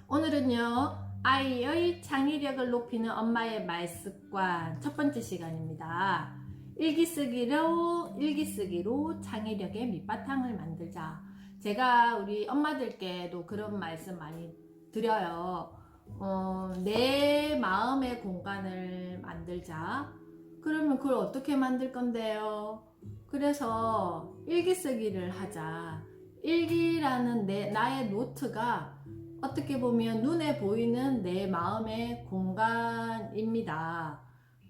오늘은요, 아이의 창의력을 높이는 엄마의 말습관 첫 번째 시간입니다. 일기쓰기로 창의력의 밑바탕을 만들자. 제가 우리 엄마들께도 그런 말씀 많이 드려요. 내 마음의 공간을 만들자. 그러면 그걸 어떻게 만들 건데요? 그래서 일기쓰기를 하자. 일기라는 나의 노트가 어떻게 보면 눈에 보이는 내 마음의 공간입니다.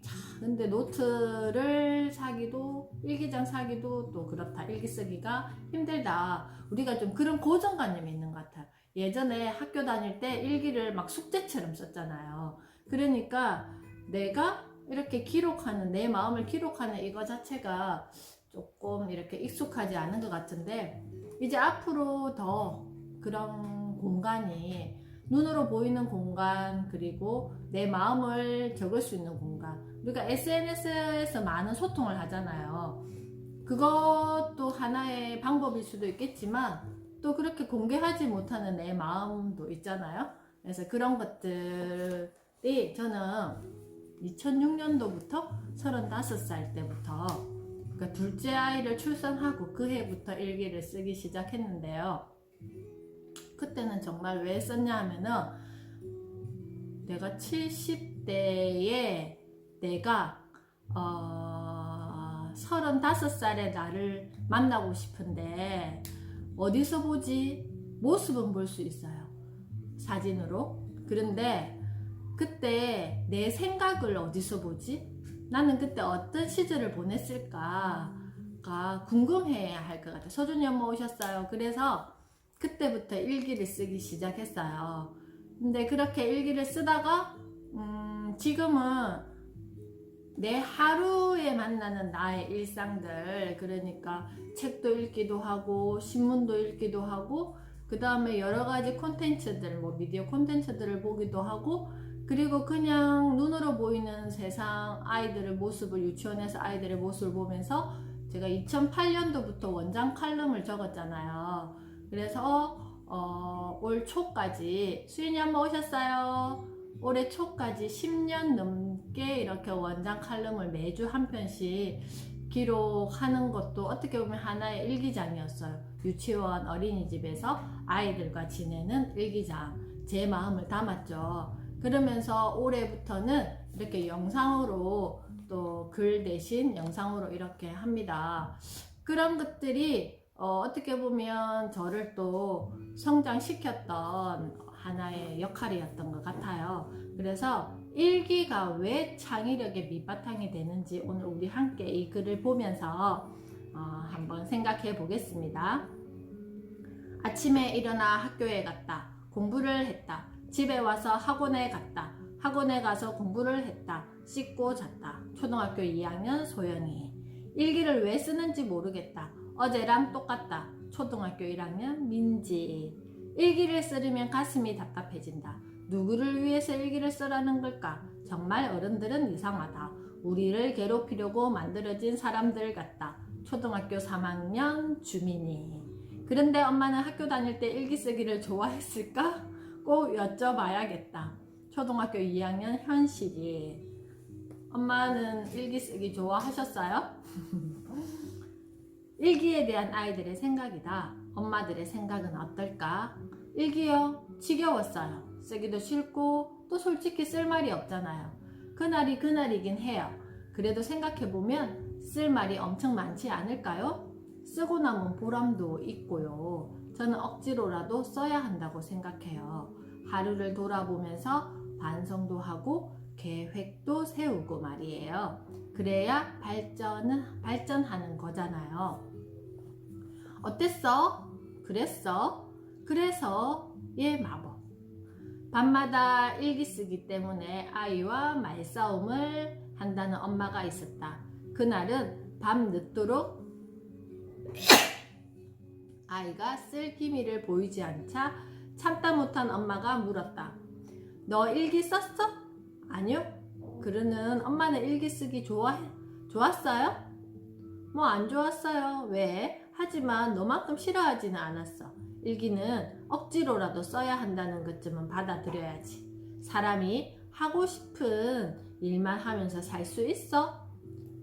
자, 근데 노트를 사기도, 일기장 사기도 또 그렇다. 일기 쓰기가 힘들다. 우리가 좀 그런 고정관념이 있는 것 같아요. 예전에 학교 다닐 때 일기를 막 숙제처럼 썼잖아요. 그러니까 내가 이렇게 기록하는, 내 마음을 기록하는 이거 자체가 조금 이렇게 익숙하지 않은 것 같은데, 이제 앞으로 더 그런 공간이 눈으로 보이는 공간, 그리고 내 마음을 적을 수 있는 공간. 우리가 SNS에서 많은 소통을 하잖아요. 그것도 하나의 방법일 수도 있겠지만 또 그렇게 공개하지 못하는 내 마음도 있잖아요. 그래서 그런 것들이 저는 2006년도부터 35살 때부터, 그러니까 둘째 아이를 출산하고 그 해부터 일기를 쓰기 시작했는데요. 그때는 정말 왜 썼냐 하면은, 내가 70대에 내가 35살의 나를 만나고 싶은데 어디서 보지? 모습은 볼 수 있어요, 사진으로. 그런데 그때 내 생각을 어디서 보지? 나는 그때 어떤 시절을 보냈을까가 궁금해야 할 것 같아요. 서준이 엄마 오셨어요. 그래서 그때부터 일기를 쓰기 시작했어요. 근데 그렇게 일기를 쓰다가 지금은 내 하루에 만나는 나의 일상들, 그러니까 책도 읽기도 하고 신문도 읽기도 하고, 그 다음에 여러 가지 콘텐츠들, 뭐 미디어 콘텐츠들을 보기도 하고, 그리고 그냥 눈으로 보이는 세상 아이들의 모습을, 유치원에서 아이들의 모습을 보면서, 제가 2008년도부터 원장 칼럼을 적었잖아요. 그래서 올 초까지, 수인이 한번 오셨어요. 올해 초까지 10년 넘게 이렇게 원장 칼럼을 매주 한 편씩 기록하는 것도 어떻게 보면 하나의 일기장이었어요. 유치원, 어린이집에서 아이들과 지내는 일기장, 제 마음을 담았죠. 그러면서 올해부터는 이렇게 영상으로, 또 글 대신 영상으로 이렇게 합니다. 그런 것들이 어떻게 보면 저를 또 성장시켰던 하나의 역할이었던 것 같아요. 그래서 일기가 왜 창의력의 밑바탕이 되는지 오늘 우리 함께 이 글을 보면서 한번 생각해 보겠습니다. 아침에 일어나 학교에 갔다. 공부를 했다. 집에 와서 학원에 갔다. 학원에 가서 공부를 했다. 씻고 잤다. 초등학교 2학년 소영이. 일기를 왜 쓰는지 모르겠다. 어제랑 똑같다. 초등학교 1학년 민지. 일기를 쓰려면 가슴이 답답해진다. 누구를 위해서 일기를 쓰라는 걸까? 정말 어른들은 이상하다. 우리를 괴롭히려고 만들어진 사람들 같다. 초등학교 3학년 주민이. 그런데 엄마는 학교 다닐 때 일기 쓰기를 좋아했을까? 꼭 여쭤봐야겠다. 초등학교 2학년 현실이. 엄마는 일기 쓰기 좋아하셨어요? 일기에 대한 아이들의 생각이다. 엄마들의 생각은 어떨까? 일기요? 지겨웠어요. 쓰기도 싫고 또 솔직히 쓸 말이 없잖아요. 그날이 그날이긴 해요. 그래도 생각해보면 쓸 말이 엄청 많지 않을까요? 쓰고 남은 보람도 있고요. 저는 억지로라도 써야 한다고 생각해요. 하루를 돌아보면서 반성도 하고 계획도 세우고 말이에요. 그래야 발전하는 거잖아요. 어땠어? 그랬어? 그래서 의 마법. 밤마다 일기 쓰기 때문에 아이와 말싸움을 한다는 엄마가 있었다. 그날은 밤 늦도록 아이가 쓸 기미를 보이지 않자 참다 못한 엄마가 물었다. 너 일기 썼어? 아니요. 그러는 엄마는 일기 쓰기 좋았어요? 뭐 안 좋았어요. 왜? 하지만 너만큼 싫어하지는 않았어. 일기는 억지로라도 써야 한다는 것쯤은 받아들여야지. 사람이 하고 싶은 일만 하면서 살 수 있어?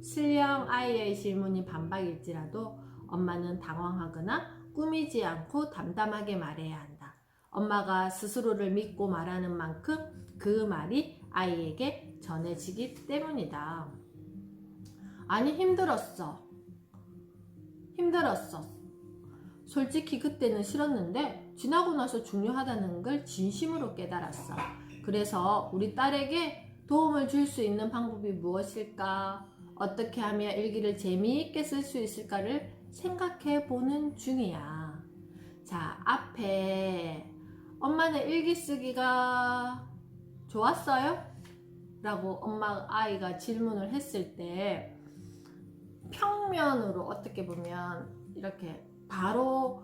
실령 아이의 질문이 반박일지라도 엄마는 당황하거나 꾸미지 않고 담담하게 말해야 한다. 엄마가 스스로를 믿고 말하는 만큼 그 말이 아이에게 전해지기 때문이다. 아니, 힘들었어. 솔직히 그때는 싫었는데 지나고 나서 중요하다는 걸 진심으로 깨달았어. 그래서 우리 딸에게 도움을 줄 수 있는 방법이 무엇일까? 어떻게 하면 일기를 재미있게 쓸 수 있을까를 생각해 보는 중이야. 자, 앞에 엄마는 일기 쓰기가 좋았어요? 라고 아이가 질문을 했을 때 평면으로 어떻게 보면 이렇게 바로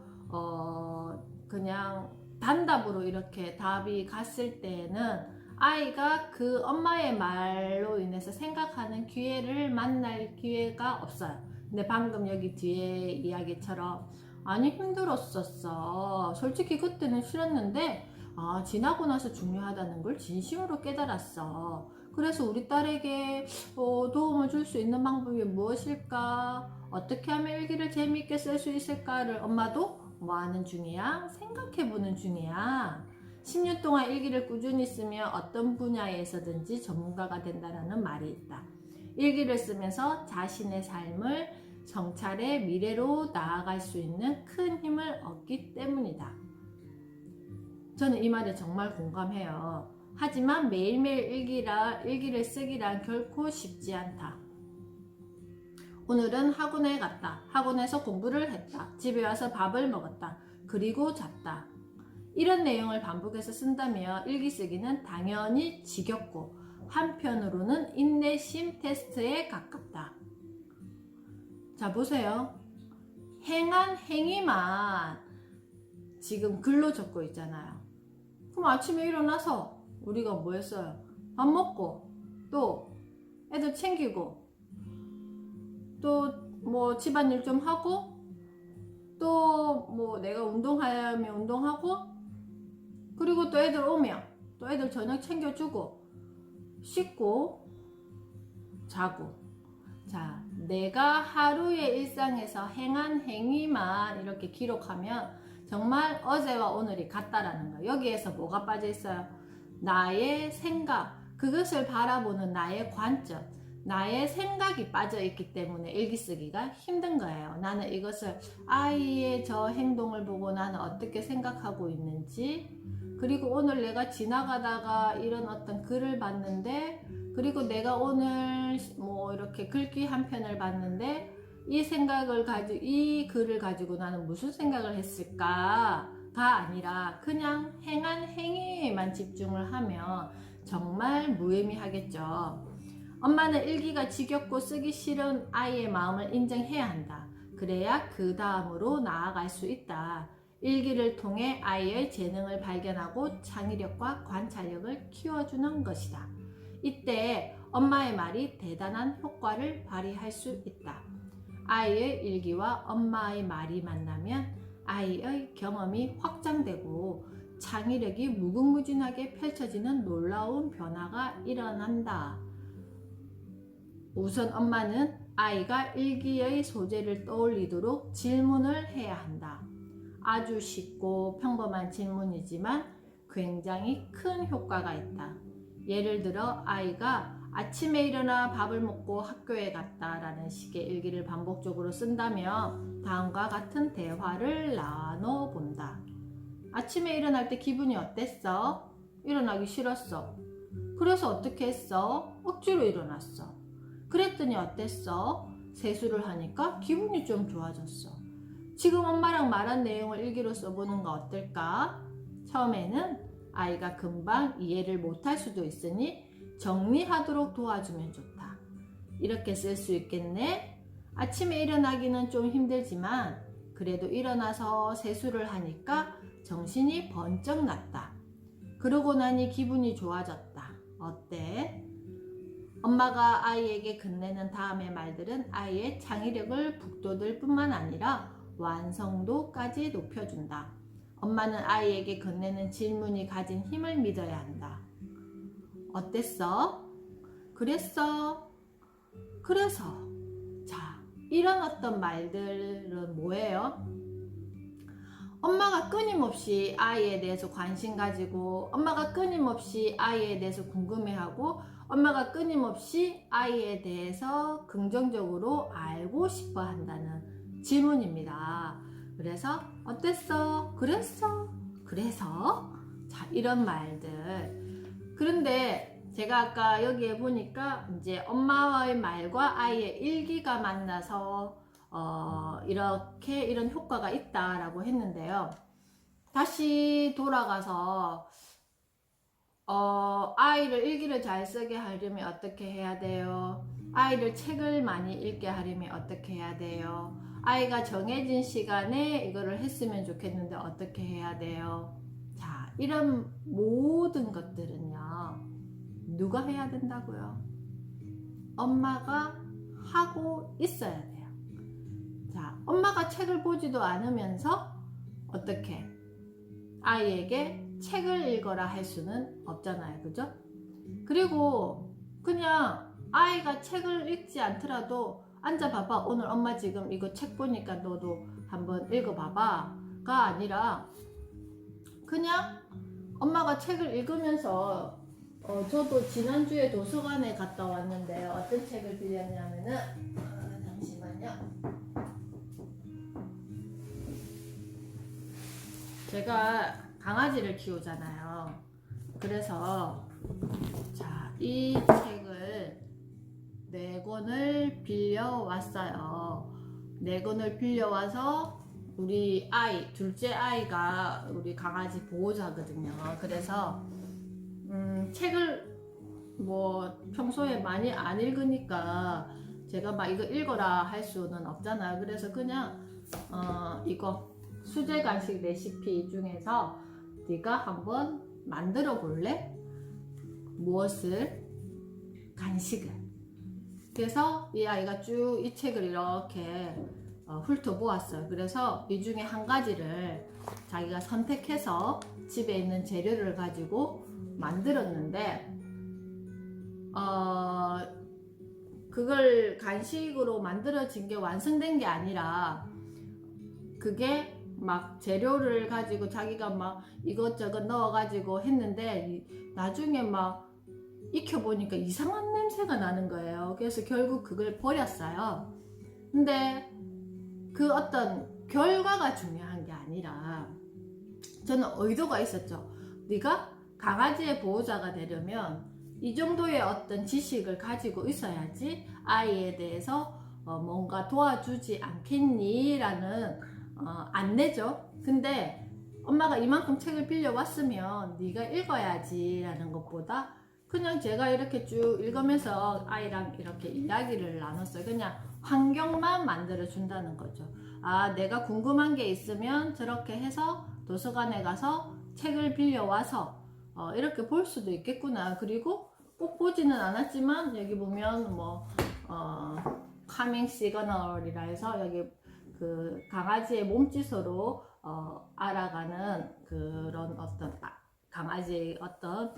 그냥 단답으로 이렇게 답이 갔을 때는 아이가 그 엄마의 말로 인해서 생각하는 기회를 만날 기회가 없어요. 근데 방금 여기 뒤에 이야기처럼 아니, 힘들었었어. 솔직히 그때는 싫었는데 지나고 나서 중요하다는 걸 진심으로 깨달았어. 그래서 우리 딸에게 도움을 줄 수 있는 방법이 무엇일까? 어떻게 하면 일기를 재미있게 쓸 수 있을까를 엄마도 뭐 하는 중이야? 생각해보는 중이야. 10년 동안 일기를 꾸준히 쓰면 어떤 분야에서든지 전문가가 된다는 말이 있다. 일기를 쓰면서 자신의 삶을 정찰해 미래로 나아갈 수 있는 큰 힘을 얻기 때문이다. 저는 이 말에 정말 공감해요. 하지만 매일매일 일기를 쓰기란 결코 쉽지 않다. 오늘은 학원에 갔다. 학원에서 공부를 했다. 집에 와서 밥을 먹었다. 그리고 잤다. 이런 내용을 반복해서 쓴다면 일기 쓰기는 당연히 지겹고 한편으로는 인내심 테스트에 가깝다. 자, 보세요. 행한 행위만 지금 글로 적고 있잖아요. 그럼 아침에 일어나서 우리가 뭐 했어요? 밥 먹고 또 애들 챙기고 또 뭐 집안일 좀 하고 또 뭐 내가 운동하면 운동하고 그리고 또 애들 오면 또 애들 저녁 챙겨주고 씻고 자고. 자, 내가 하루의 일상에서 행한 행위만 이렇게 기록하면 정말 어제와 오늘이 같다라는 거예요. 여기에서 뭐가 빠져 있어요? 나의 생각, 그것을 바라보는 나의 관점, 나의 생각이 빠져 있기 때문에 일기 쓰기가 힘든 거예요. 나는 이것을 아이의 저 행동을 보고 나는 어떻게 생각하고 있는지, 그리고 오늘 내가 지나가다가 이런 어떤 글을 봤는데, 그리고 내가 오늘 뭐 이렇게 글귀 한 편을 봤는데 이 글을 가지고 나는 무슨 생각을 했을까가 아니라 그냥 행한 행위에만 집중을 하면 정말 무의미하겠죠. 엄마는 일기가 지겹고 쓰기 싫은 아이의 마음을 인정해야 한다. 그래야 그 다음으로 나아갈 수 있다. 일기를 통해 아이의 재능을 발견하고 창의력과 관찰력을 키워주는 것이다. 이때 엄마의 말이 대단한 효과를 발휘할 수 있다. 아이의 일기와 엄마의 말이 만나면 아이의 경험이 확장되고 창의력이 무궁무진하게 펼쳐지는 놀라운 변화가 일어난다. 우선 엄마는 아이가 일기의 소재를 떠올리도록 질문을 해야 한다. 아주 쉽고 평범한 질문이지만 굉장히 큰 효과가 있다. 예를 들어 아이가 아침에 일어나 밥을 먹고 학교에 갔다 라는 식의 일기를 반복적으로 쓴다면 다음과 같은 대화를 나눠본다. 아침에 일어날 때 기분이 어땠어? 일어나기 싫었어. 그래서 어떻게 했어? 억지로 일어났어. 그랬더니 어땠어? 세수를 하니까 기분이 좀 좋아졌어. 지금 엄마랑 말한 내용을 일기로 써보는 거 어떨까? 처음에는 아이가 금방 이해를 못할 수도 있으니 정리하도록 도와주면 좋다. 이렇게 쓸 수 있겠네? 아침에 일어나기는 좀 힘들지만 그래도 일어나서 세수를 하니까 정신이 번쩍 났다. 그러고 나니 기분이 좋아졌다. 어때? 엄마가 아이에게 건네는 다음의 말들은 아이의 창의력을 북돋을 뿐만 아니라 완성도까지 높여준다. 엄마는 아이에게 건네는 질문이 가진 힘을 믿어야 한다. 어땠어? 그랬어? 그래서. 자, 이런 어떤 말들은 뭐예요? 엄마가 끊임없이 아이에 대해서 관심 가지고, 엄마가 끊임없이 아이에 대해서 궁금해하고, 엄마가 끊임없이 아이에 대해서 긍정적으로 알고 싶어 한다는 질문입니다. 그래서 어땠어? 그랬어? 그래서? 자, 이런 말들. 그런데 제가 아까 여기에 보니까 이제 엄마의 말과 아이의 일기가 만나서 이렇게 이런 효과가 있다라고 했는데요. 다시 돌아가서 아이를 일기를 잘 쓰게 하려면 어떻게 해야 돼요? 아이를 책을 많이 읽게 하려면 어떻게 해야 돼요? 아이가 정해진 시간에 이거를 했으면 좋겠는데 어떻게 해야 돼요? 자, 이런 모든 것들은요, 누가 해야 된다고요? 엄마가 하고 있어야 돼요. 자, 엄마가 책을 보지도 않으면서 어떻게 아이에게 책을 읽어라 할 수는 없잖아요. 그죠? 그리고 그냥 아이가 책을 읽지 않더라도 앉아봐봐. 오늘 엄마 지금 이거 책 보니까 너도 한번 읽어봐봐. 가 아니라 그냥 엄마가 책을 읽으면서 저도 지난주에 도서관에 갔다 왔는데요. 어떤 책을 빌렸냐면은 잠시만요. 제가 강아지를 키우잖아요. 그래서 자, 이 책을 4권을 빌려왔어요. 4권을 빌려와서 우리 아이, 둘째 아이가 우리 강아지 보호자거든요. 그래서 책을 뭐 평소에 많이 안 읽으니까 제가 막 이거 읽어라 할 수는 없잖아요. 그래서 그냥 이거 수제 간식 레시피 중에서 네가 한번 만들어 볼래? 무엇을? 간식을. 그래서 이 아이가 쭉 이 책을 이렇게 훑어보았어요. 그래서 이 중에 한 가지를 자기가 선택해서 집에 있는 재료를 가지고 만들었는데 그걸 간식으로 만들어진 게 완성된 게 아니라 그게 막 재료를 가지고 자기가 막 이것저것 넣어가지고 했는데 나중에 막 익혀보니까 이상한 냄새가 나는 거예요. 그래서 결국 그걸 버렸어요. 근데 그 어떤 결과가 중요한 게 아니라 저는 의도가 있었죠. 네가 강아지의 보호자가 되려면 이 정도의 어떤 지식을 가지고 있어야지 아이에 대해서 뭔가 도와주지 않겠니? 라는 안내죠. 근데 엄마가 이만큼 책을 빌려왔으면 네가 읽어야지 라는 것보다 그냥 제가 이렇게 쭉 읽으면서 아이랑 이렇게 이야기를 나눴어요. 그냥 환경만 만들어 준다는 거죠. 아, 내가 궁금한 게 있으면 저렇게 해서 도서관에 가서 책을 빌려와서 이렇게 볼 수도 있겠구나. 그리고 꼭 보지는 않았지만 여기 보면 뭐 카밍 시그널이라 해서 여기 그 강아지의 몸짓으로 알아가는 그런 어떤 강아지의 어떤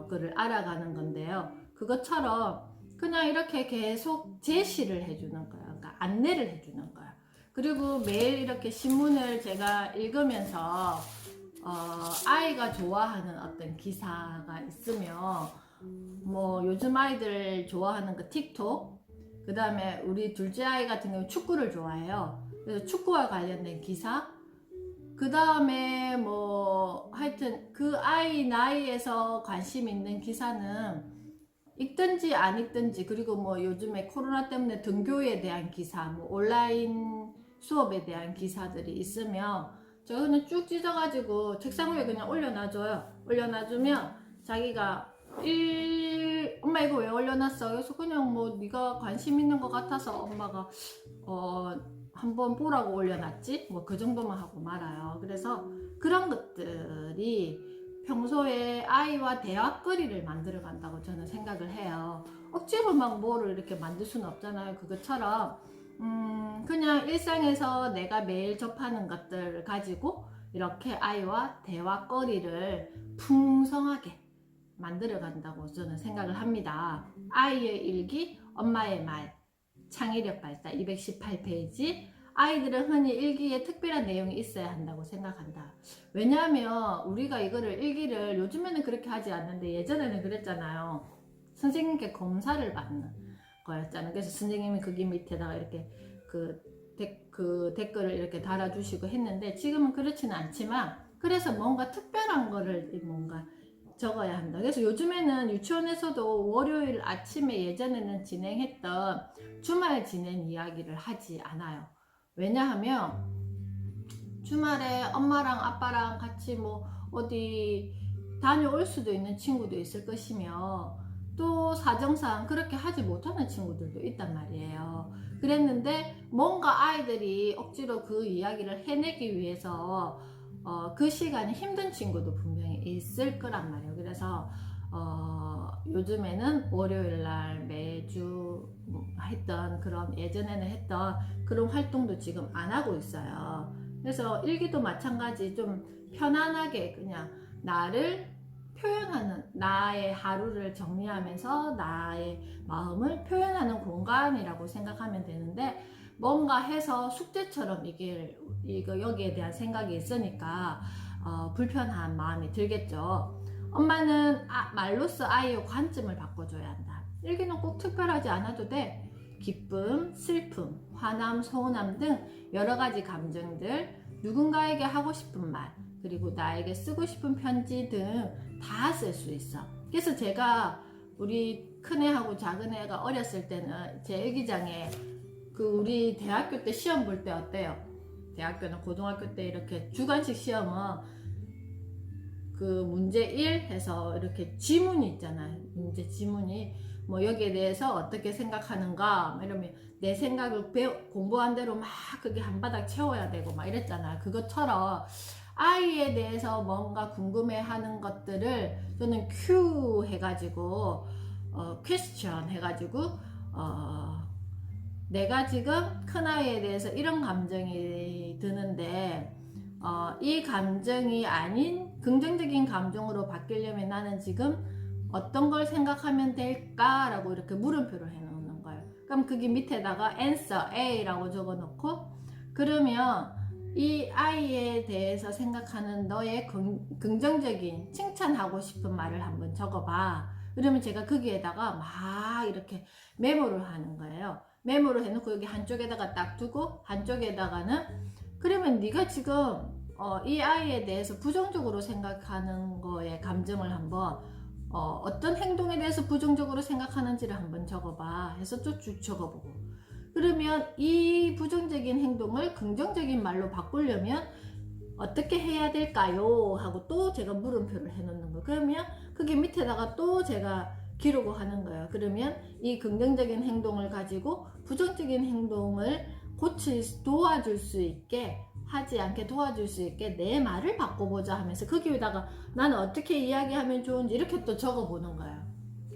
그를 알아가는 건데요. 그것처럼 그냥 이렇게 계속 제시를 해주는 거예요. 그러니까 안내를 해주는 거예요. 그리고 매일 이렇게 신문을 제가 읽으면서 아이가 좋아하는 어떤 기사가 있으면 뭐 요즘 아이들 좋아하는 그 틱톡, 그 다음에 우리 둘째 아이 같은 경우 축구를 좋아해요. 그래서 축구와 관련된 기사, 그 다음에 뭐 하여튼 그 아이 나이에서 관심 있는 기사는 읽든지 안 읽든지, 그리고 뭐 요즘에 코로나 때문에 등교에 대한 기사, 뭐 온라인 수업에 대한 기사들이 있으면 제가 그냥 쭉 찢어가지고 책상 위에 그냥 올려놔줘요. 올려놔주면 자기가 엄마 이거 왜 올려놨어? 그래서 그냥 뭐 네가 관심 있는 것 같아서 엄마가 한번 보라고 올려놨지? 뭐 그 정도만 하고 말아요. 그래서 그런 것들이 평소에 아이와 대화거리를 만들어 간다고 저는 생각을 해요. 억지로 막 뭐를 이렇게 만들 수는 없잖아요. 그것처럼 그냥 일상에서 내가 매일 접하는 것들을 가지고 이렇게 아이와 대화거리를 풍성하게 만들어 간다고 저는 생각을 합니다. 아이의 일기, 엄마의 말, 창의력 발달 218페이지. 아이들은 흔히 일기에 특별한 내용이 있어야 한다고 생각한다. 왜냐하면 우리가 이거를 일기를 요즘에는 그렇게 하지 않는데 예전에는 그랬잖아요. 선생님께 검사를 받는 거였잖아요. 그래서 선생님이 거기 밑에다가 이렇게 그 댓글을 이렇게 달아주시고 했는데 지금은 그렇지는 않지만 그래서 뭔가 특별한 거를 뭔가 적어야 한다. 그래서 요즘에는 유치원에서도 월요일 아침에 예전에는 진행했던 주말 지낸 이야기를 하지 않아요. 왜냐하면 주말에 엄마랑 아빠랑 같이 뭐 어디 다녀올 수도 있는 친구도 있을 것이며 또 사정상 그렇게 하지 못하는 친구들도 있단 말이에요. 그랬는데 뭔가 아이들이 억지로 그 이야기를 해내기 위해서 그 시간이 힘든 친구도 분명히 있을 거란 말이에요. 그래서 요즘에는 월요일날 매주 했던 그런 예전에는 했던 그런 활동도 지금 안 하고 있어요. 그래서 일기도 마찬가지 좀 편안하게 그냥 나를 표현하는 나의 하루를 정리하면서 나의 마음을 표현하는 공간이라고 생각하면 되는데 뭔가 해서 숙제처럼 이거 여기에 대한 생각이 있으니까 불편한 마음이 들겠죠. 엄마는 말로써 아이의 관점을 바꿔줘야 한다. 일기는 꼭 특별하지 않아도 돼. 기쁨, 슬픔, 화남, 서운함 등 여러 가지 감정들, 누군가에게 하고 싶은 말, 그리고 나에게 쓰고 싶은 편지 등 다 쓸 수 있어. 그래서 제가 우리 큰애하고 작은애가 어렸을 때는 제 일기장에 우리 대학교 때 시험 볼 때 어때요? 대학교나 고등학교 때 이렇게 주관식 시험은 그 문제 1 해서 이렇게 지문이 있잖아요. 문제 지문이 뭐 여기에 대해서 어떻게 생각하는가 이러면 내 생각을 공부한 대로 막 그게 한 바닥 채워야 되고 막 이랬잖아요. 그것처럼 아이에 대해서 뭔가 궁금해하는 것들을 저는 Q 해가지고 퀘스천 해가지고 내가 지금 큰아이에 대해서 이런 감정이 드는데 이 감정이 아닌 긍정적인 감정으로 바뀌려면 나는 지금 어떤 걸 생각하면 될까라고 이렇게 물음표를 해놓는 거예요. 그럼 거기 밑에다가 answer A라고 적어놓고 그러면 이 아이에 대해서 생각하는 너의 긍정적인 칭찬하고 싶은 말을 한번 적어봐. 그러면 제가 거기에다가 막 이렇게 메모를 하는 거예요. 메모를 해놓고 여기 한쪽에다가 딱 두고 한쪽에다가는 그러면 네가 지금 이 아이에 대해서 부정적으로 생각하는 거에 감정을 한번 어떤 행동에 대해서 부정적으로 생각하는지를 한번 적어봐 해서 쭉 적어보고 그러면 이 부정적인 행동을 긍정적인 말로 바꾸려면 어떻게 해야 될까요? 하고 또 제가 물음표를 해놓는 거예요. 그러면 그게 밑에다가 또 제가 기록을 하는 거예요. 그러면 이 긍정적인 행동을 가지고 부정적인 행동을 도와줄 수 있게 하지 않게 도와줄 수 있게 내 말을 바꿔보자 하면서 거기에다가 나는 어떻게 이야기하면 좋은지 이렇게 또 적어보는 거예요.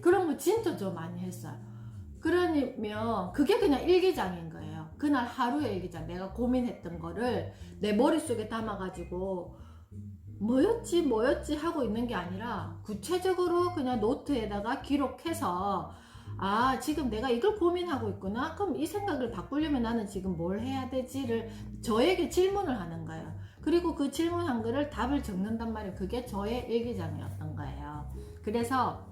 그런 거 진짜 저 많이 했어요. 그러면 그게 그냥 일기장인 거예요. 그날 하루의 일기장. 내가 고민했던 거를 내 머릿속에 담아가지고 뭐였지 하고 있는 게 아니라 구체적으로 그냥 노트에다가 기록해서 지금 내가 이걸 고민하고 있구나. 그럼 이 생각을 바꾸려면 나는 지금 뭘 해야 되지를 저에게 질문을 하는 거예요. 그리고 그 질문한 거를 답을 적는단 말이에요. 그게 저의 일기장이었던 거예요. 그래서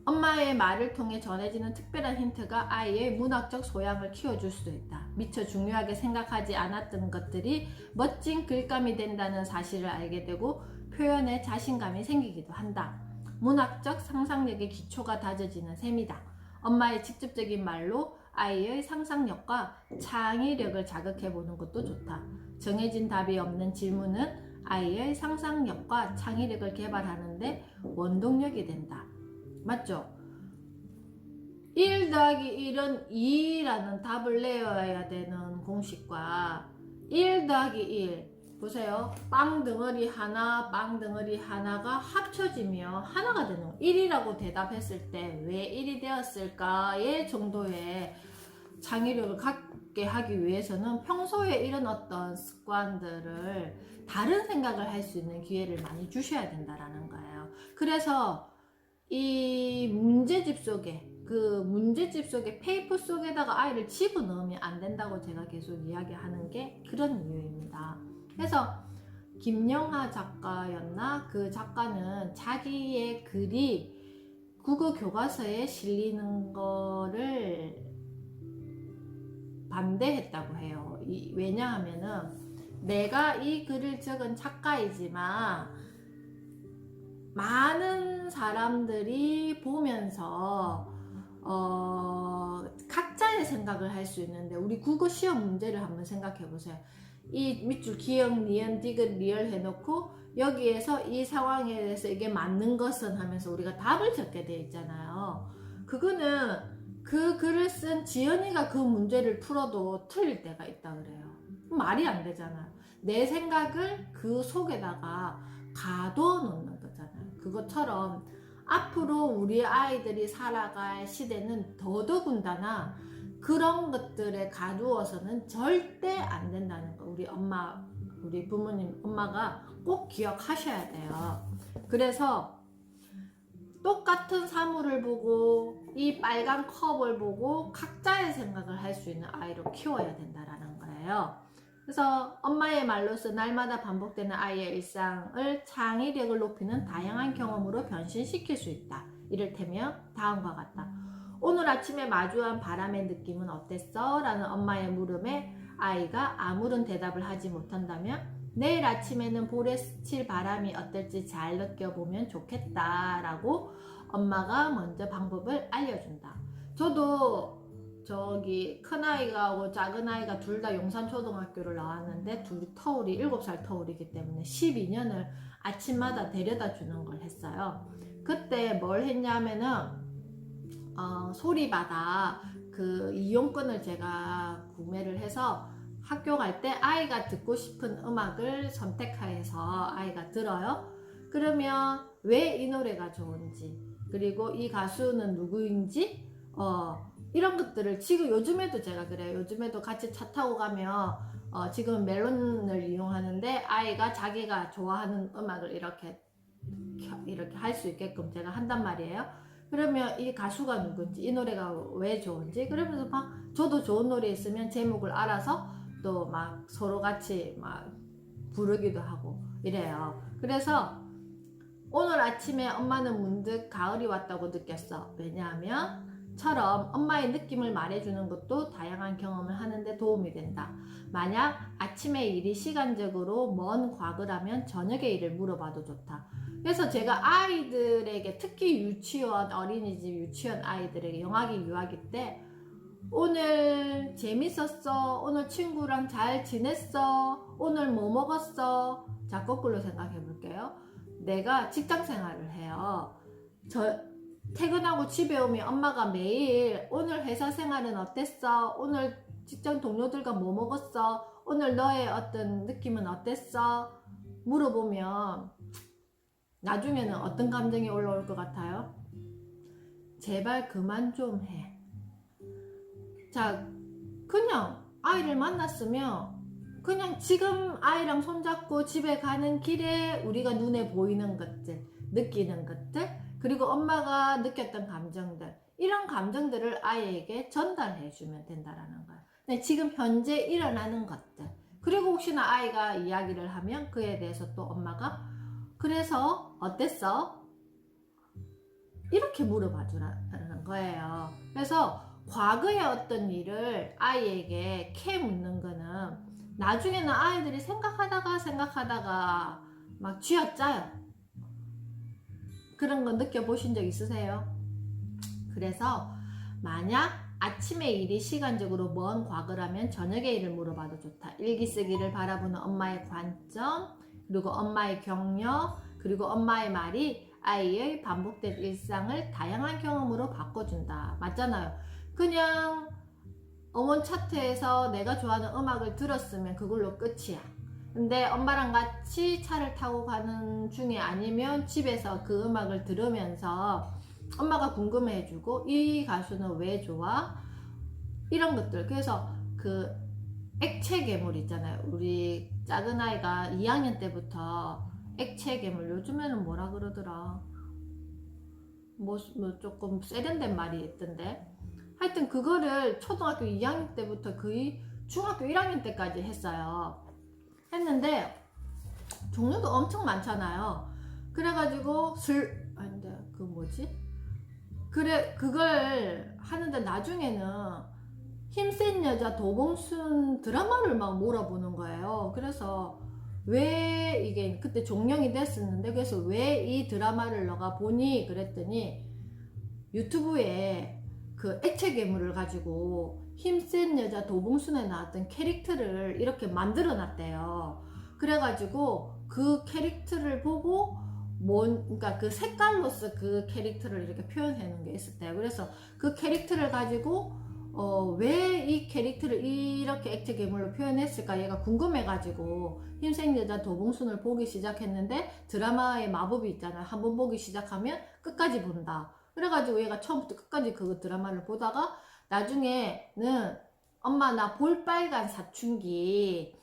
엄마의 말을 통해 전해지는 특별한 힌트가 아이의 문학적 소양을 키워줄 수도 있다. 미처 중요하게 생각하지 않았던 것들이 멋진 글감이 된다는 사실을 알게 되고 표현에 자신감이 생기기도 한다. 문학적 상상력의 기초가 다져지는 셈이다. 엄마의 직접적인 말로 아이의 상상력과 창의력을 자극해보는 것도 좋다. 정해진 답이 없는 질문은 아이의 상상력과 창의력을 개발하는데 원동력이 된다. 맞죠? 1 더하기 1은 2라는 답을 내어야 되는 공식과 1 더하기 1 보세요. 빵 덩어리 하나, 빵 덩어리 하나가 합쳐지면 하나가 되는 거예요. 1이라고 대답했을 때 왜 1이 되었을까의 정도의 창의력을 게 하기 위해서는 평소에 이런 어떤 습관들을 다른 생각을 할 수 있는 기회를 많이 주셔야 된다라는 거예요. 그래서 이 문제집 속에 그 문제집 속에 페이퍼 속에다가 아이를 집어넣으면 안 된다고 제가 계속 이야기하는 게 그런 이유입니다. 그래서 김영하 작가였나? 그 작가는 자기의 글이 국어 교과서에 실리는 거를 반대했다고 해요. 왜냐하면은 내가 이 글을 적은 작가이지만 많은 사람들이 보면서 각자의 생각을 할 수 있는데, 우리 국어 시험 문제를 한번 생각해 보세요. 이 밑줄 기역, 니은, 디귿, 리을 해놓고 여기에서 이 상황에 대해서 이게 맞는 것은 하면서 우리가 답을 적게 돼 있잖아요. 그거는 그 글을 쓴 지연이가 그 문제를 풀어도 틀릴 때가 있다 그래요. 말이 안 되잖아요. 내 생각을 그 속에다가 가둬놓는 거잖아요. 그것처럼 앞으로 우리 아이들이 살아갈 시대는 더더군다나 그런 것들에 가두어서는 절대 안 된다는 거, 우리 부모님, 엄마가 꼭 기억하셔야 돼요. 그래서 똑같은 사물을 보고 이 빨간 컵을 보고 각자의 생각을 할 수 있는 아이로 키워야 된다라는 거예요. 그래서 엄마의 말로서 날마다 반복되는 아이의 일상을 창의력을 높이는 다양한 경험으로 변신시킬 수 있다. 이를테면 다음과 같다. 오늘 아침에 마주한 바람의 느낌은 어땠어? 라는 엄마의 물음에 아이가 아무런 대답을 하지 못한다면 내일 아침에는 볼에 스칠 바람이 어떨지 잘 느껴보면 좋겠다 라고 엄마가 먼저 방법을 알려준다. 저도 저기 큰아이가 작은 아이가 둘 다 용산초등학교를 나왔는데 둘이 터울이 7살 터울이기 때문에 12년을 아침마다 데려다 주는 걸 했어요. 그때 뭘 했냐면은 소리바다 그 이용권을 제가 구매를 해서 학교 갈 때 아이가 듣고 싶은 음악을 선택해서 아이가 들어요. 그러면 왜 이 노래가 좋은지, 그리고 이 가수는 누구인지 이런 것들을 지금 요즘에도 제가 그래요. 요즘에도 같이 차 타고 가면 지금 멜론을 이용하는데 아이가 자기가 좋아하는 음악을 이렇게 할 수 있게끔 제가 한단 말이에요. 그러면 이 가수가 누군지, 이 노래가 왜 좋은지, 그러면서 막 저도 좋은 노래 있으면 제목을 알아서 또 막 서로 같이 막 부르기도 하고 이래요. 그래서 오늘 아침에 엄마는 문득 가을이 왔다고 느꼈어. 왜냐하면 처럼 엄마의 느낌을 말해주는 것도 다양한 경험을 하는데 도움이 된다. 만약 아침의 일이 시간적으로 먼 과거라면 저녁의 일을 물어봐도 좋다. 그래서 제가 아이들에게, 특히 유치원, 어린이집 유치원 아이들에게 영아기 유아기 때 오늘 재밌었어? 오늘 친구랑 잘 지냈어? 오늘 뭐 먹었어? 자, 거꾸로 생각해 볼게요. 내가 직장 생활을 해요. 퇴근하고 집에 오면 엄마가 매일 오늘 회사 생활은 어땠어? 오늘 직장 동료들과 뭐 먹었어? 오늘 너의 어떤 느낌은 어땠어? 물어보면 나중에는 어떤 감정이 올라올 것 같아요? 제발 그만 좀 해. 자, 그냥 아이를 만났으면 그냥 지금 아이랑 손잡고 집에 가는 길에 우리가 눈에 보이는 것들, 느끼는 것들, 그리고 엄마가 느꼈던 감정들, 이런 감정들을 아이에게 전달해 주면 된다라는 거예요. 네, 지금 현재 일어나는 것들, 그리고 혹시나 아이가 이야기를 하면 그에 대해서 또 엄마가 그래서 어땠어? 이렇게 물어봐 주라는 거예요. 그래서 과거의 어떤 일을 아이에게 캐 묻는 거는 나중에는 아이들이 생각하다가 막 쥐어짜요. 그런 거 느껴보신 적 있으세요? 그래서 만약 아침의 일이 시간적으로 먼 과거라면 저녁의 일을 물어봐도 좋다. 일기 쓰기를 바라보는 엄마의 관점, 그리고 엄마의 격려, 그리고 엄마의 말이 아이의 반복된 일상을 다양한 경험으로 바꿔준다. 맞잖아요. 그냥 어원 차트에서 내가 좋아하는 음악을 들었으면 그걸로 끝이야. 근데 엄마랑 같이 차를 타고 가는 중에 아니면 집에서 그 음악을 들으면서 엄마가 궁금해해주고 이 가수는 왜 좋아? 이런 것들. 그래서 그 액체 괴물 있잖아요. 우리 작은 아이가 2학년 때부터 액체 괴물, 요즘에는 뭐라 그러더라, 뭐 조금 세련된 말이 있던데, 하여튼 그거를 초등학교 2학년 때부터 거의 중학교 1학년 때까지 했어요. 했는데 종류도 엄청 많잖아요. 그래가지고 아닌데 그 뭐지? 그래, 그걸 하는데 나중에는 힘센 여자 도봉순 드라마를 막 몰아보는 거예요. 그래서 왜 이게 그때 종영이 됐었는데, 그래서 왜 이 드라마를 너가 보니 그랬더니 유튜브에 그 액체 괴물을 가지고 힘센 여자 도봉순에 나왔던 캐릭터를 이렇게 만들어 놨대요. 그래가지고 그 캐릭터를 보고 그러니까 그 색깔로서 그 캐릭터를 이렇게 표현해 놓은 게 있었대요. 그래서 그 캐릭터를 가지고 왜 이 캐릭터를 이렇게 액체 괴물로 표현했을까 얘가 궁금해가지고 힘센 여자 도봉순을 보기 시작했는데, 드라마의 마법이 있잖아요. 한번 보기 시작하면 끝까지 본다. 그래가지고 얘가 처음부터 끝까지 그 드라마를 보다가 나중에는 엄마 나 볼빨간 사춘기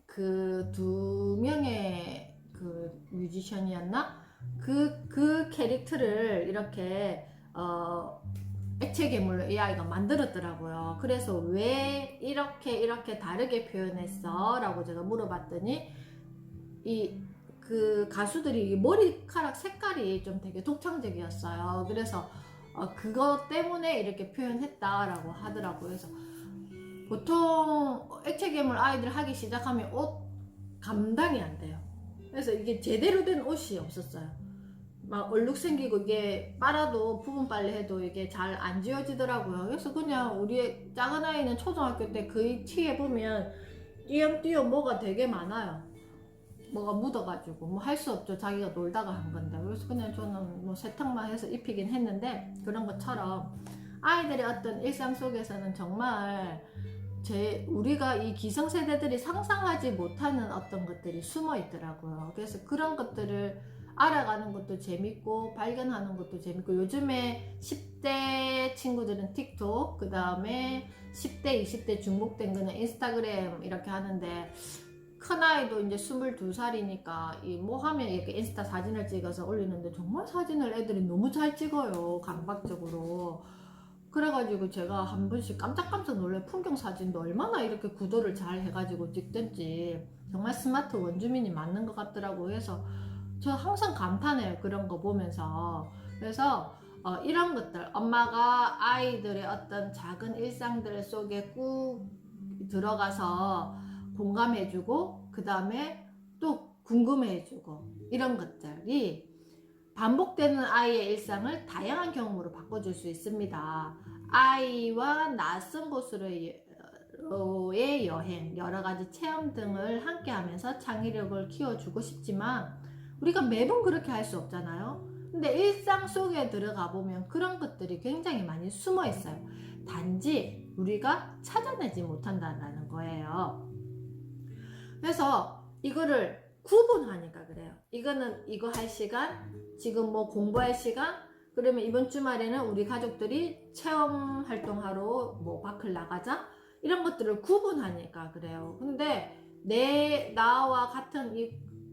그 2명의 그 뮤지션이었나? 그 캐릭터를 이렇게 액체 괴물로 AI가 만들었더라고요. 그래서 왜 이렇게 다르게 표현했어? 라고 제가 물어봤더니 그 가수들이 머리카락 색깔이 좀 되게 독창적이었어요. 그래서 그것 때문에 이렇게 표현했다라고 하더라고요. 그래서 보통 액체 괴물 아이들 하기 시작하면 옷 감당이 안 돼요. 그래서 이게 제대로 된 옷이 없었어요. 막 얼룩 생기고 이게 빨아도 부분 빨래 해도 이게 잘 안 지워지더라고요. 그래서 그냥 우리 작은 아이는 초등학교 때 그 티에 보면 띄엄띄엄 뭐가 되게 많아요. 뭐가 묻어가지고 뭐 할 수 없죠. 자기가 놀다가 한 건데. 그래서 그냥 저는 뭐 세탁만 해서 입히긴 했는데, 그런 것처럼 아이들의 어떤 일상 속에서는 정말 우리가 이 기성세대들이 상상하지 못하는 어떤 것들이 숨어 있더라고요. 그래서 그런 것들을 알아가는 것도 재밌고 발견하는 것도 재밌고, 요즘에 10대 친구들은 틱톡, 그 다음에 10대 20대 중복된 거는 인스타그램 이렇게 하는데, 큰아이도 이제 22살이니까 이 뭐 하면 이렇게 인스타 사진을 찍어서 올리는데 정말 사진을 애들이 너무 잘 찍어요. 감각적으로. 그래가지고 제가 한 번씩 깜짝깜짝 놀래. 풍경 사진도 얼마나 이렇게 구도를 잘 해가지고 찍든지 정말 스마트 원주민이 맞는 것 같더라고요. 그래서 저 항상 감탄해요. 그런 거 보면서. 그래서 이런 것들, 엄마가 아이들의 어떤 작은 일상들 속에 꾹 들어가서 공감해주고, 그 다음에 또 궁금해해주고, 이런 것들이 반복되는 아이의 일상을 다양한 경험으로 바꿔줄 수 있습니다. 아이와 낯선 곳으로의 여행, 여러가지 체험 등을 함께 하면서 창의력을 키워주고 싶지만 우리가 매번 그렇게 할 수 없잖아요. 근데 일상 속에 들어가 보면 그런 것들이 굉장히 많이 숨어 있어요. 단지 우리가 찾아내지 못한다는 거예요. 그래서 이거를 구분하니까 그래요. 이거는 이거 할 시간, 지금 뭐 공부할 시간, 그러면 이번 주말에는 우리 가족들이 체험 활동하러 뭐 밖을 나가자, 이런 것들을 구분하니까 그래요. 근데 나와 같은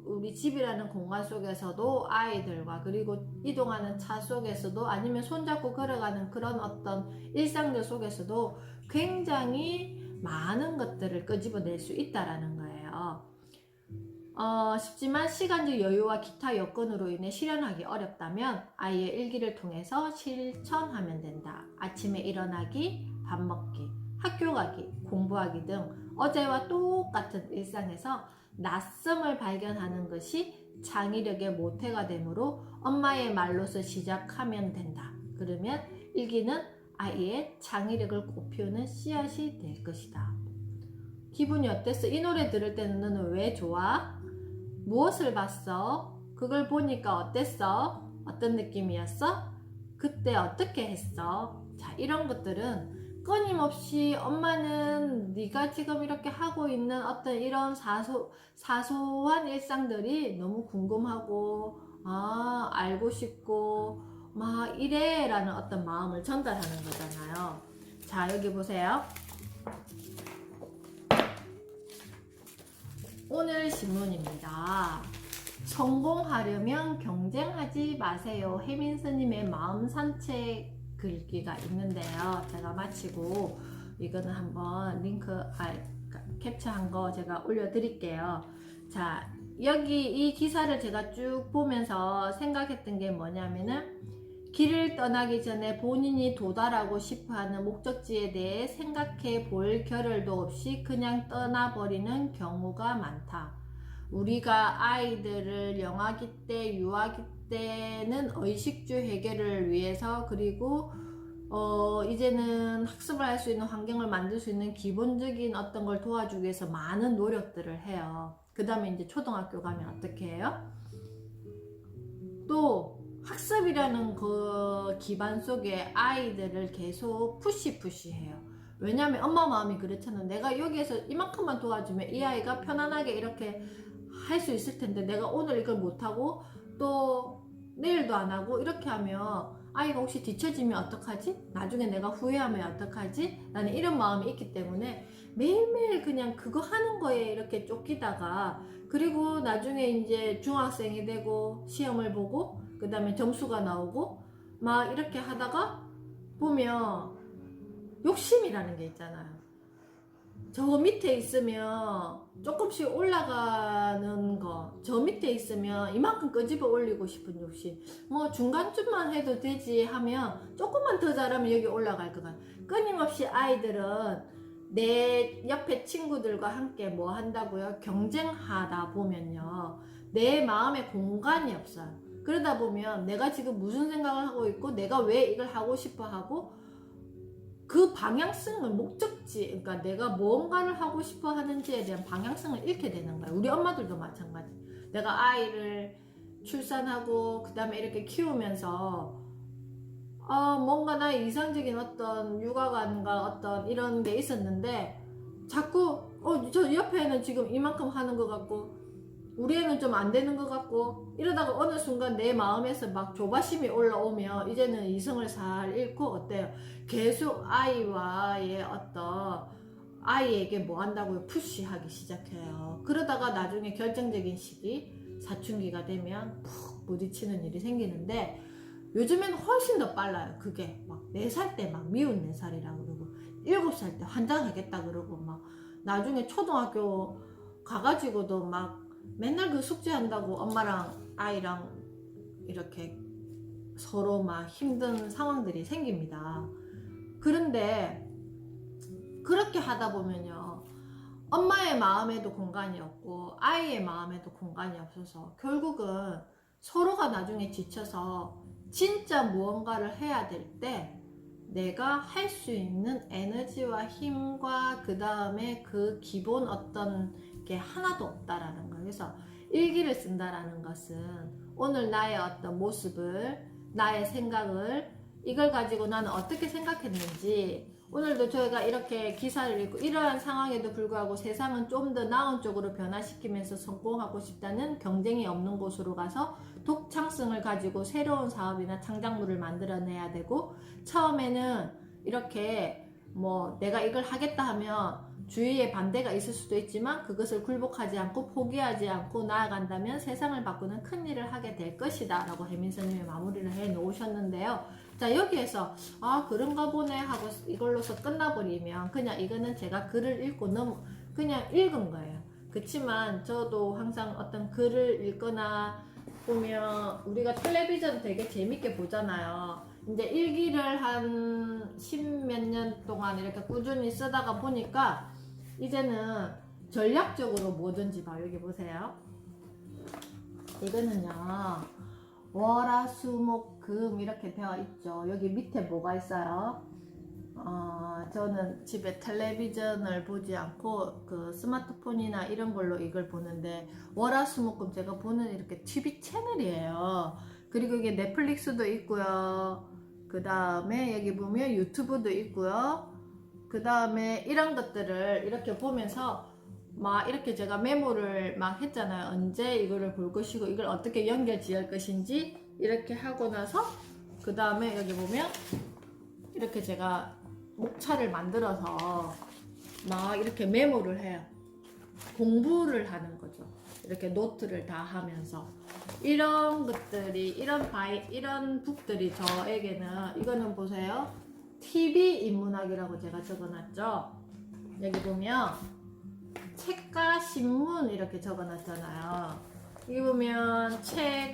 우리 집이라는 공간 속에서도 아이들과, 그리고 이동하는 차 속에서도, 아니면 손잡고 걸어가는 그런 어떤 일상들 속에서도 굉장히 많은 것들을 끄집어낼 수 있다라는 거예요. 쉽지만 시간적 여유와 기타 여건으로 인해 실현하기 어렵다면 아이의 일기를 통해서 실천하면 된다. 아침에 일어나기, 밥 먹기, 학교 가기, 공부하기 등 어제와 똑같은 일상에서 낯섦을 발견하는 것이 창의력의 모태가 되므로 엄마의 말로서 시작하면 된다. 그러면 일기는 아이의 창의력을 꽃피우는 씨앗이 될 것이다. 기분이 어땠어? 이 노래 들을 때는 너는 왜 좋아? 무엇을 봤어? 그걸 보니까 어땠어? 어떤 느낌이었어? 그때 어떻게 했어? 자, 이런 것들은 끊임없이 엄마는 네가 지금 이렇게 하고 있는 어떤 이런 사소한 일상들이 너무 궁금하고 알고 싶고 막 이래 라는 어떤 마음을 전달하는 거잖아요. 자, 여기 보세요. 오늘 신문입니다. 성공하려면 경쟁하지 마세요. 혜민스님의 마음 산책 글귀가 있는데요. 제가 마치고 이거는 한번 링크 캡처한 거 제가 올려드릴게요. 자, 여기 이 기사를 제가 쭉 보면서 생각했던 게 뭐냐면은 길을 떠나기 전에 본인이 도달하고 싶어하는 목적지에 대해 생각해 볼 겨를도 없이 그냥 떠나버리는 경우가 많다. 우리가 아이들을 영아기 때, 유아기 때는 의식주 해결을 위해서, 그리고 이제는 학습을 할 수 있는 환경을 만들 수 있는 기본적인 어떤 걸 도와주기 위해서 많은 노력들을 해요. 그 다음에 이제 초등학교 가면 어떻게 해요? 또 학습이라는 그 기반 속에 아이들을 계속 푸시해요. 왜냐면 엄마 마음이 그렇잖아. 내가 여기에서 이만큼만 도와주면 이 아이가 편안하게 이렇게 할 수 있을 텐데, 내가 오늘 이걸 못하고 또 내일도 안 하고 이렇게 하면 아이가 혹시 뒤처지면 어떡하지? 나중에 내가 후회하면 어떡하지? 나는 이런 마음이 있기 때문에 매일매일 그냥 그거 하는 거에 이렇게 쫓기다가, 그리고 나중에 이제 중학생이 되고 시험을 보고 그 다음에 점수가 나오고 막 이렇게 하다가 보면 욕심이라는 게 있잖아요. 저 밑에 있으면 조금씩 올라가는 거, 저 밑에 있으면 이만큼 끄집어 올리고 싶은 욕심, 뭐 중간쯤만 해도 되지 하면 조금만 더 잘하면 여기 올라갈 것 같아. 끊임없이 아이들은 내 옆에 친구들과 함께 뭐 한다고요? 경쟁하다 보면요, 내 마음에 공간이 없어요. 그러다 보면 내가 지금 무슨 생각을 하고 있고 내가 왜 이걸 하고 싶어 하고 그 방향성을, 목적지, 그러니까 내가 뭔가를 하고 싶어 하는지에 대한 방향성을 잃게 되는 거야. 우리 엄마들도 마찬가지. 내가 아이를 출산하고 그 다음에 이렇게 키우면서 뭔가 나의 이상적인 어떤 육아관과 어떤 이런 게 있었는데, 자꾸 저 옆에는 지금 이만큼 하는 것 같고 우리 애는 좀 안 되는 것 같고, 이러다가 어느 순간 내 마음에서 막 조바심이 올라오면 이제는 이성을 잘 잃고 어때요? 계속 아이와의 어떤, 아이에게 뭐 한다고요? 푸시하기 시작해요. 그러다가 나중에 결정적인 시기, 사춘기가 되면 푹 부딪히는 일이 생기는데, 요즘에는 훨씬 더 빨라요. 그게 막 4살 때 막 미운 4살이라 그러고 7살 때 환장하겠다 그러고, 막 나중에 초등학교 가가지고도 막 맨날 그 숙제한다고 엄마랑 아이랑 이렇게 서로 막 힘든 상황들이 생깁니다. 그런데 그렇게 하다 보면요, 엄마의 마음에도 공간이 없고 아이의 마음에도 공간이 없어서 결국은 서로가 나중에 지쳐서 진짜 무언가를 해야 될 때 내가 할 수 있는 에너지와 힘과 그 다음에 그 기본 어떤 게 하나도 없다라는 거예요. 그래서 일기를 쓴다라는 것은 오늘 나의 어떤 모습을, 나의 생각을, 이걸 가지고 나는 어떻게 생각했는지, 오늘도 저희가 이렇게 기사를 읽고 이러한 상황에도 불구하고 세상은 좀 더 나은 쪽으로 변화시키면서 성공하고 싶다는, 경쟁이 없는 곳으로 가서 독창성을 가지고 새로운 사업이나 창작물을 만들어내야 되고, 처음에는 이렇게 뭐 내가 이걸 하겠다 하면 주위에 반대가 있을 수도 있지만 그것을 굴복하지 않고 포기하지 않고 나아간다면 세상을 바꾸는 큰 일을 하게 될 것이다 라고 혜민스님이 마무리를 해 놓으셨는데요. 자, 여기에서 그런가 보네 하고 이걸로서 끝나버리면 그냥 이거는 제가 글을 읽고 그냥 읽은 거예요. 그렇지만 저도 항상 어떤 글을 읽거나 보면 우리가 텔레비전 되게 재밌게 보잖아요. 이제 일기를 한 10몇 년 동안 이렇게 꾸준히 쓰다가 보니까 이제는 전략적으로 뭐든지 봐. 여기 보세요. 이거는요, 월화수목금 이렇게 되어 있죠. 여기 밑에 뭐가 있어요? 저는 집에 텔레비전을 보지 않고 그 스마트폰이나 이런 걸로 이걸 보는데, 월화수목금 제가 보는 이렇게 TV 채널이에요. 그리고 이게 넷플릭스도 있고요. 그 다음에 여기 보면 유튜브도 있고요. 그 다음에 이런 것들을 이렇게 보면서 막 이렇게 제가 메모를 막 했잖아요. 언제 이거를 볼 것이고 이걸 어떻게 연결 지을 것인지 이렇게 하고 나서, 그 다음에 여기 보면 이렇게 제가 목차를 만들어서 막 이렇게 메모를 해요. 공부를 하는 거죠. 이렇게 노트를 다 하면서 이런 것들이 이런 북들이 저에게는 이거는 보세요. TV 인문학이라고 제가 적어놨죠. 여기 보면 책과 신문 이렇게 적어놨잖아요. 여기 보면 책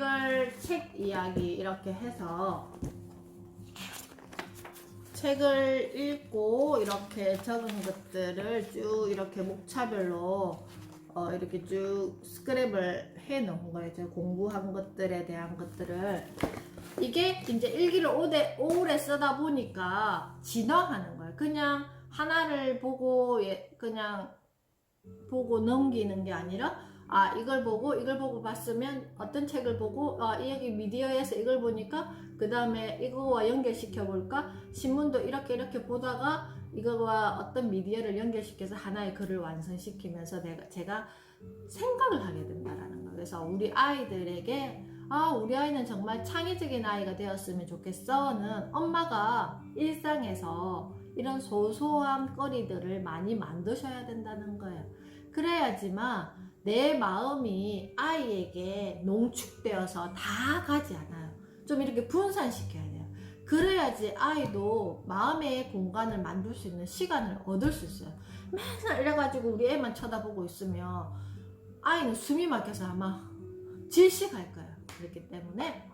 이야기 이렇게 해서 책을 읽고 이렇게 적은 것들을 쭉 이렇게 목차별로 이렇게 쭉 스크랩을 해 놓은 거예요. 제가 공부한 것들에 대한 것들을. 이게 이제 일기를 오래 쓰다 보니까 진화하는 거예요. 그냥 하나를 보고 그냥 보고 넘기는 게 아니라 이걸 보고 봤으면 어떤 책을 보고 이 여기 미디어에서 이걸 보니까 그 다음에 이거와 연결시켜 볼까? 신문도 이렇게 보다가 이거와 어떤 미디어를 연결시켜서 하나의 글을 완성시키면서 제가 생각을 하게 된다라는 거예요. 그래서 우리 아이들에게 우리 아이는 정말 창의적인 아이가 되었으면 좋겠어는 엄마가 일상에서 이런 소소한 거리들을 많이 만드셔야 된다는 거예요. 그래야지만 내 마음이 아이에게 농축되어서 다 가지 않아요. 좀 이렇게 분산시켜야 돼요. 그래야지 아이도 마음의 공간을 만들 수 있는 시간을 얻을 수 있어요. 맨날 이래가지고 우리 애만 쳐다보고 있으면 아이는 숨이 막혀서 아마 질식할 거예요. 그렇기 때문에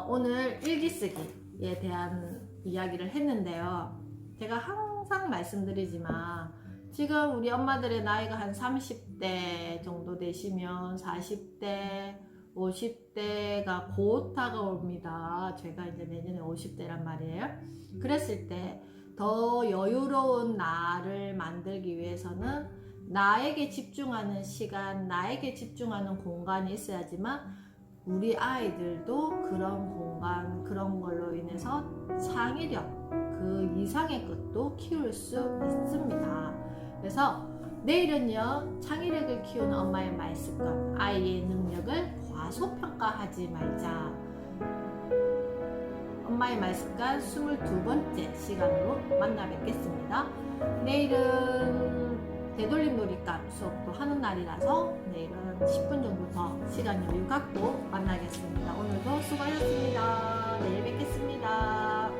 오늘 일기쓰기에 대한 이야기를 했는데요. 제가 항상 말씀드리지만 지금 우리 엄마들의 나이가 한 30대 정도 되시면 40대, 50대가 곧 다가옵니다. 제가 이제 내년에 50대란 말이에요. 그랬을 때 더 여유로운 나를 만들기 위해서는 나에게 집중하는 시간, 나에게 집중하는 공간이 있어야지만 우리 아이들도 그런 공간, 그런 걸로 인해서 창의력, 그 이상의 것도 키울 수 있습니다. 그래서 내일은요, 창의력을 키우는 엄마의 말습관, 아이의 능력을 과소평가하지 말자. 엄마의 말습관 22번째 시간으로 만나 뵙겠습니다. 내일은 되돌림 놀이감 수업도 하는 날이라서 내일은 10분 정도 더 시간 여유 갖고 만나겠습니다. 오늘도 수고하셨습니다. 내일 뵙겠습니다.